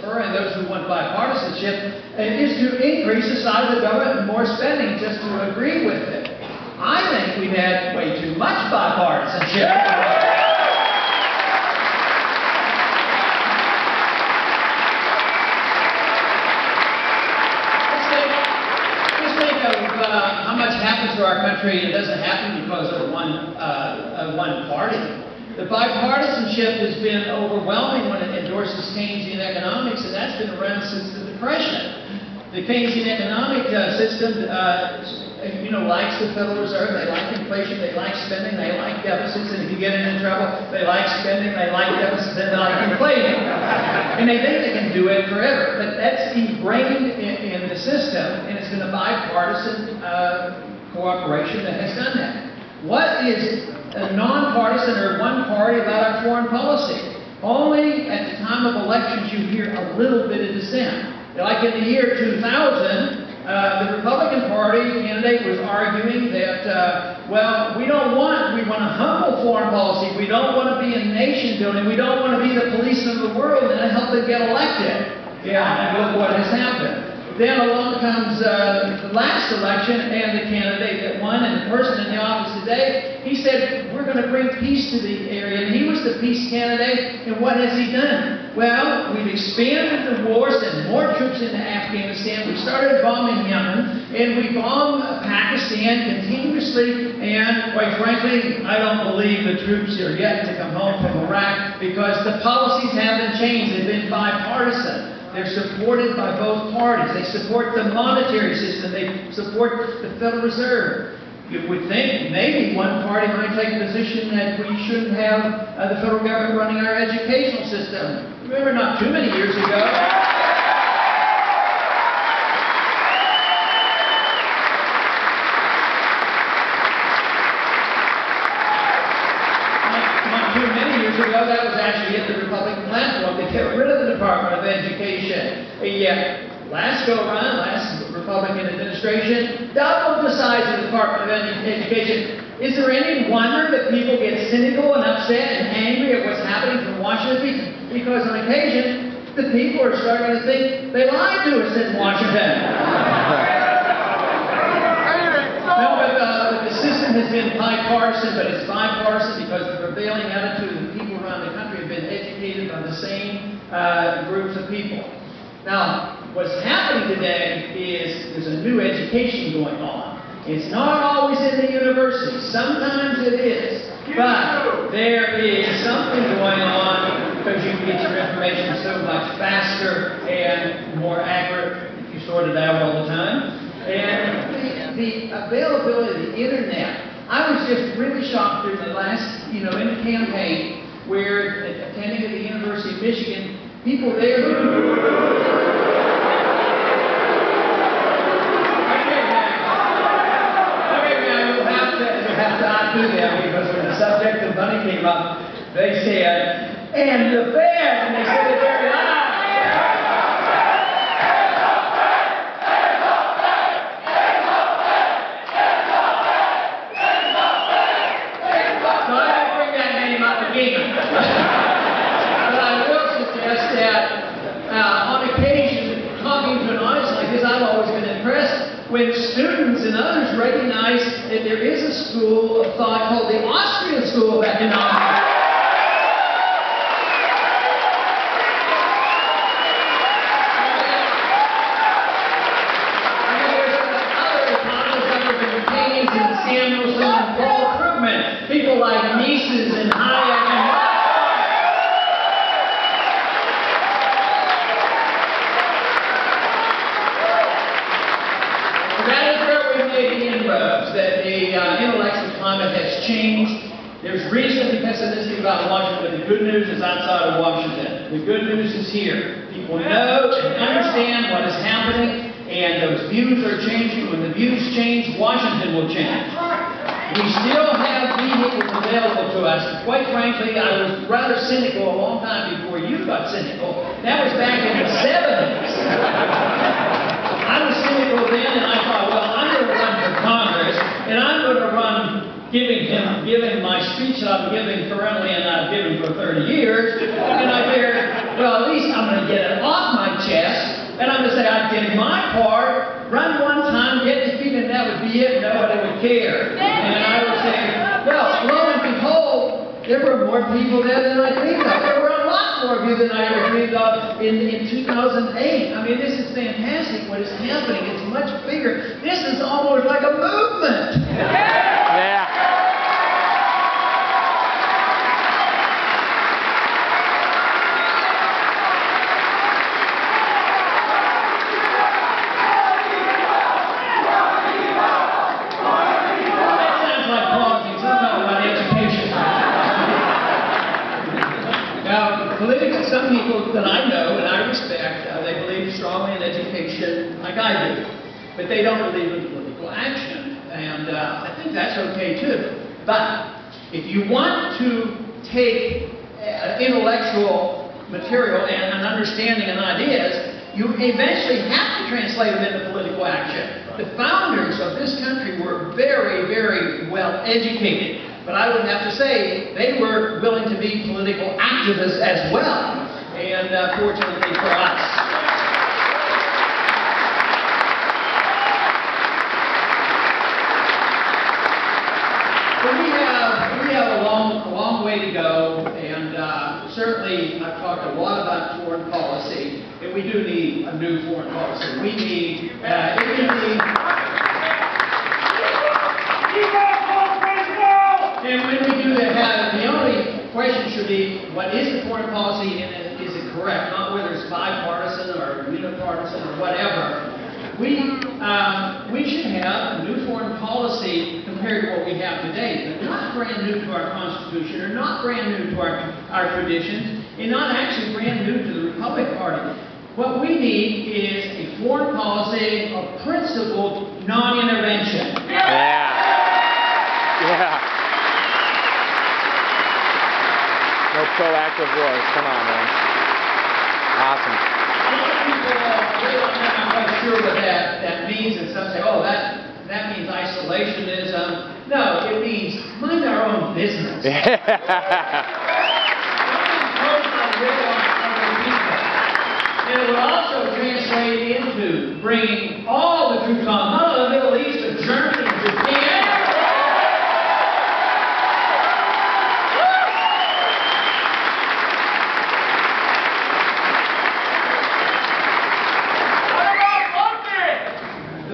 prefer and those who want bipartisanship is to increase the size of the government and more spending just to agree with it. I think we've had way too much bipartisanship. How much happens to our country, and it doesn't happen because of one party. The bipartisanship has been overwhelming when it endorses Keynesian economics, and that's been around since the Depression. The Keynesian economic system, likes the Federal Reserve. They like inflation, they like spending, they like deficits, and if you get into trouble, they like spending, they like deficits, and they like inflating. And they think they can do it forever. But that's ingrained in the system, and it's been a bipartisan cooperation that has done that. What is a nonpartisan or one party about our foreign policy? Only at the time of elections you hear a little bit of dissent. Like in the year 2000, the Republican Party candidate was arguing that, we want a humble foreign policy. We don't want to be a nation building. We don't want to be the police of the world and help them get elected. Yeah, and look what has happened. Then along comes the last election, and the candidate that won, and the person in the office today, he said, we're going to bring peace to the area, and he was the peace candidate, and what has he done? Well, we've expanded the war, sent more troops into Afghanistan, we started bombing Yemen, and we bomb Pakistan continuously, and quite frankly, I don't believe the troops are yet to come home from Iraq, because the policies haven't changed, they've been bipartisan. They're supported by both parties. They support the monetary system. They support the Federal Reserve. You would think maybe one party might take a position that we shouldn't have the federal government running our educational system. Remember, not too many years ago, that was actually in the Republican platform to get rid of the Department of Education. Yet, last Republican administration doubled the size of the Department of Education. Is there any wonder that people get cynical and upset and angry at what's happening from Washington? Because on occasion, the people are starting to think they lied to us in Washington. No, but the system has been bipartisan, but it's bipartisan because the prevailing attitude of the people around the country have been educated by the same groups of people. Now, what's happening today is there's a new education going on. It's not always in the universities. Sometimes it is. But there is something going on because you can get your information so much faster and more accurate if you sort it out all the time. And the availability of the internet. I was just really shocked during the last, in the campaign where attending at the University of Michigan, people there have to outdo them because when the subject of money came up, they said, and the feds, and they said it very loud. So I didn't bring that name up again. But I will suggest that on occasion, talking to an audience like this, I've always been impressed when students and others recognize that there is a school of thought called the Austrian School of Economics. And there's other economists other than Keynes and Samuelson and Paul Krugman, people like Mises and Hayek and that the intellectual climate has changed. There's reason to be pessimistic about Washington, but the good news is outside of Washington. The good news is here. People know and understand what is happening, and those views are changing. When the views change, Washington will change. We still have vehicles available to us. Quite frankly, I was rather cynical a long time before you got cynical. That was back in the 70s. I was cynical then, and I thought, well, I'm going to run for Congress, and I'm going to run giving my speech that I'm giving currently and I've given for 30 years, and I figured, well, at least I'm I'm going to get it off my chest, and I'm going to say I did my part, run one time, get defeated, and that would be it, nobody would care. And I would say, well, lo and behold, there were more people there than I dreamed of. There were a lot more of you than I ever dreamed of in 2008. I mean, this is fantastic what is happening. It's much bigger. This is almost like a movement. Yeah. Some people that I know and I respect, they believe strongly in education like I do, but they don't believe in political action, and I think that's okay too. But if you want to take intellectual material and an understanding and ideas, you eventually have to translate them into political action. The founders of this country were very, very well educated. But I would have to say, they were willing to be political activists as well, and fortunately for us. But we have a long way to go, and certainly I've talked a lot about foreign policy, and we do need a new foreign policy. We need, and when we do that, the only question should be, what is the foreign policy, and is it correct? Not whether it's bipartisan or unipartisan or whatever. We should have a new foreign policy compared to what we have today, but not brand new to our Constitution, or not brand new to our traditions, and not actually brand new to the Republican Party. What we need is a foreign policy of principled non-intervention. Yeah. Yeah. No proactive wars. Come on, man. Awesome. I'm not sure what that means, and some say, oh, that means isolationism. No, it means mind our own business. And it would also translate into bringing all the troops on, not only the Middle East, but Germany and Japan.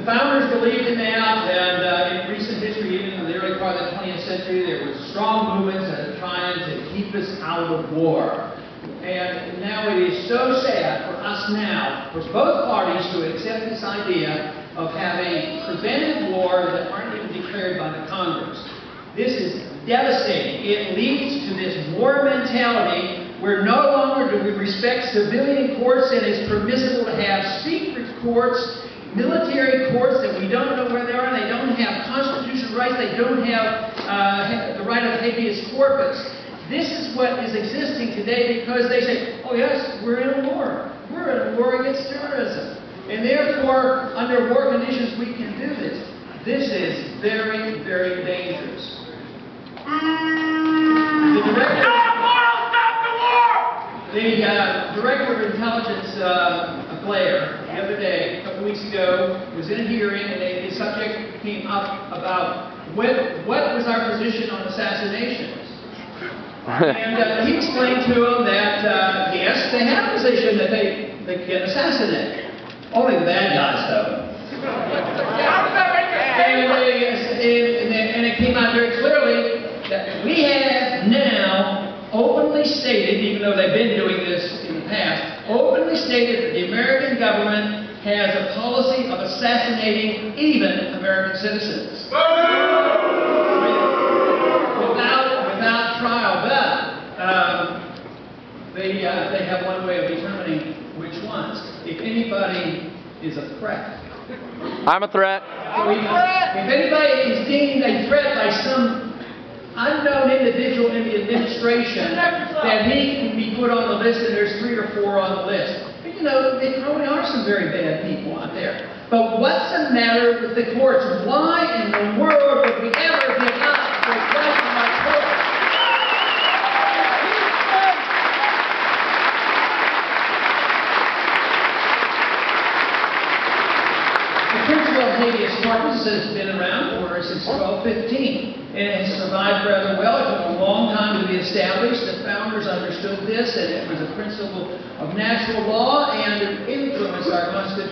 Founders believed in that, and in recent history, even in the early part of the 20th century, there were strong movements that are trying to keep us out of war. And now it is so sad for us now, for both parties to accept this idea of having preventive war that aren't even declared by the Congress. This is devastating. It leads to this war mentality where no longer do we respect civilian courts, and it's permissible to have secret courts, military courts that we don't know where they are. They don't have constitutional rights. They don't have the right of habeas corpus. This is what is existing today because they say, oh yes, we're in a war. We're in a war against terrorism. And therefore, under war conditions, we can do this. This is very, very dangerous. The director of intelligence, Blair, the other day, a couple weeks ago, was in a hearing, and the subject came up about what was our position on assassinations. And he explained to them that, yes, they have a position that they can assassinate. Only the bad guys, though. And it came out very clearly that we have now openly stated, even though they've been doing this in the past, openly stated that the American government has a policy of assassinating even American citizens. Without trial. But they have one way of determining which ones. If anybody is a threat. I'm a threat. If anybody is deemed a threat by some unknown individual in the administration, that he can be put on the list, and there's 3 or 4 on the list. But you know, there probably are some very bad people out there. But what's the matter with the courts? Why in the world would we ever give up the right to our courts? The principle of habeas corpus has been around since 1215, and it has survived rather well. It took a long time to be established. The founders understood this, and it was a principle of natural law, and it influenced our Constitution.